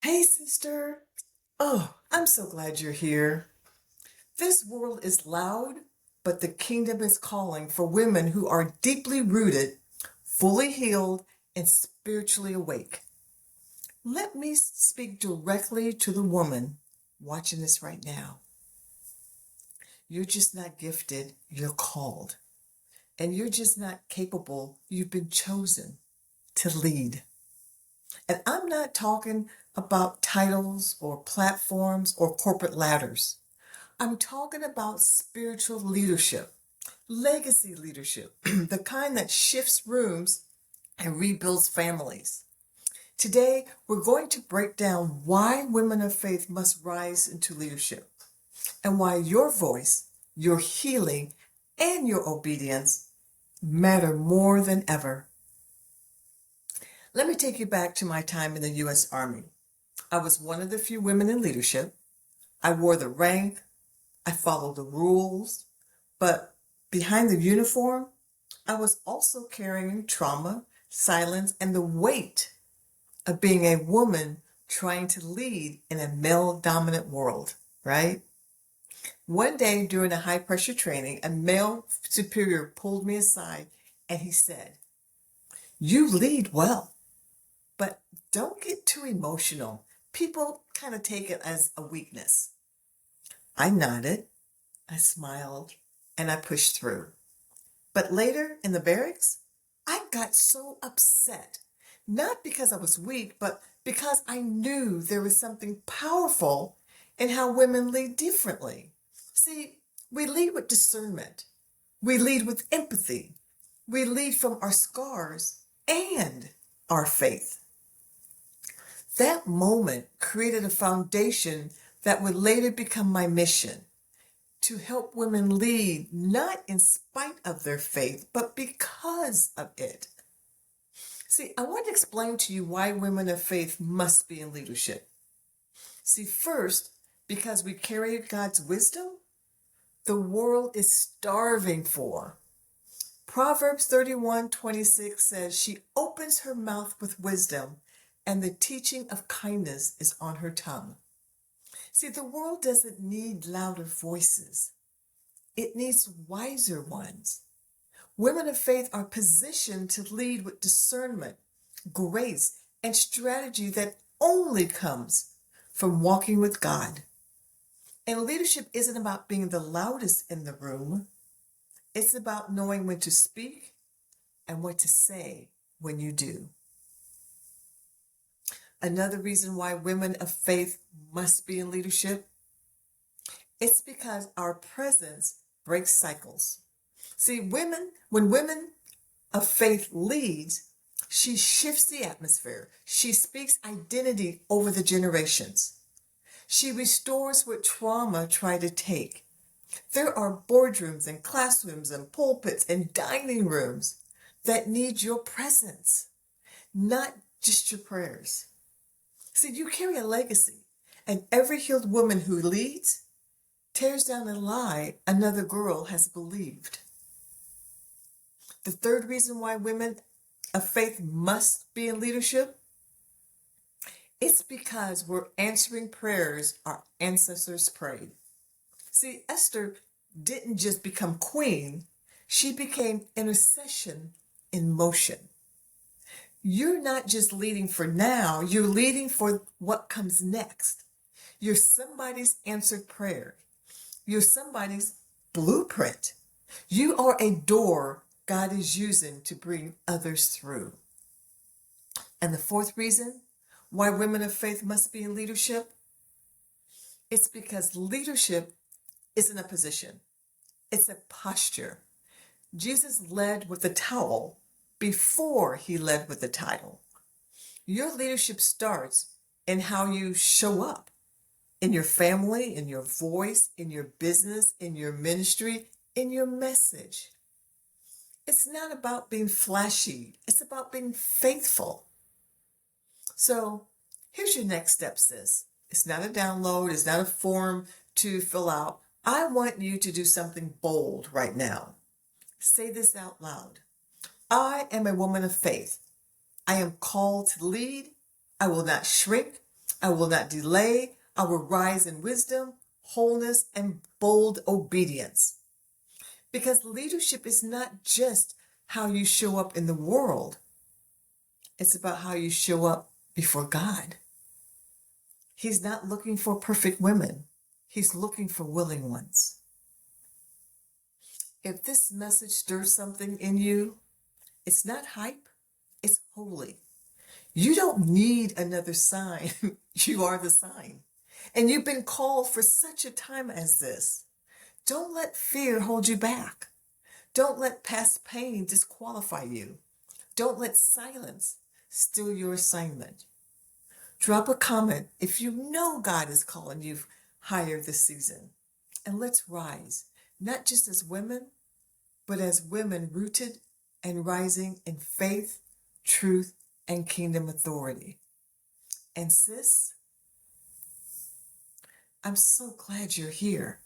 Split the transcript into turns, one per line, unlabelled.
Hey, sister. Oh, I'm so glad you're here. This world is loud, but the kingdom is calling for women who are deeply rooted, fully healed, and spiritually awake. Let me speak directly to the woman watching this right now. You're just not gifted, you're called. And you're just not capable, you've been chosen to lead. And I'm not talking about titles or platforms or corporate ladders. I'm talking about spiritual leadership, legacy leadership, the kind that shifts rooms and rebuilds families. Today, we're going to break down why women of faith must rise into leadership and why your voice, your healing, and your obedience matter more than ever. Let me take you back to my time in the U.S. Army. I was one of the few women in leadership. I wore the rank, I followed the rules, but behind the uniform, I was also carrying trauma, silence, and the weight of being a woman trying to lead in a male dominant world, right? One day during a high pressure training, a male superior pulled me aside and he said, "You lead well, but don't get too emotional. People kind of take it as a weakness." I nodded, I smiled, and I pushed through. But later in the barracks, I got so upset, not because I was weak, but because I knew there was something powerful in how women lead differently. See, we lead with discernment, we lead with empathy, we lead from our scars and our faith. That moment created a foundation that would later become my mission to help women lead not in spite of their faith, but because of it. See, I want to explain to you why women of faith must be in leadership. See, first, because we carry God's wisdom, the world is starving for. Proverbs 31:26 says, "She opens her mouth with wisdom, and the teaching of kindness is on her tongue." See, the world doesn't need louder voices. It needs wiser ones. Women of faith are positioned to lead with discernment, grace, and strategy that only comes from walking with God. And leadership isn't about being the loudest in the room. It's about knowing when to speak and what to say when you do. Another reason why women of faith must be in leadership, it's because our presence breaks cycles. See, when women of faith leads, she shifts the atmosphere. She speaks identity over the generations. She restores what trauma tried to take. There are boardrooms and classrooms and pulpits and dining rooms that need your presence, not just your prayers. See, you carry a legacy, and every healed woman who leads tears down a lie another girl has believed. The third reason why women of faith must be in leadership, it's because we're answering prayers our ancestors prayed. See, Esther didn't just become queen, she became intercession in motion. You're not just leading for now, you're leading for what comes next. You're somebody's answered prayer. You're somebody's blueprint. You are a door God is using to bring others through. And the fourth reason why women of faith must be in leadership, it's because leadership isn't a position, it's a posture. Jesus led with the towel before he led with the title. Your leadership starts in how you show up in your family, in your voice, in your business, in your ministry, in your message. It's not about being flashy, it's about being faithful. So here's your next step, sis. It's not a download, it's not a form to fill out. I want you to do something bold right now. Say this out loud. I am a woman of faith. I am called to lead. I will not shrink. I will not delay. I will rise in wisdom, wholeness, and bold obedience. Because leadership is not just how you show up in the world. It's about how you show up before God. He's not looking for perfect women. He's looking for willing ones. If this message stirs something in you, it's not hype, it's holy. You don't need another sign. You are the sign. And you've been called for such a time as this. Don't let fear hold you back. Don't let past pain disqualify you. Don't let silence steal your assignment. Drop a comment if you know God is calling you higher this season. And let's rise, not just as women, but as women rooted and rising in faith, truth, and kingdom authority. And sis, I'm so glad you're here.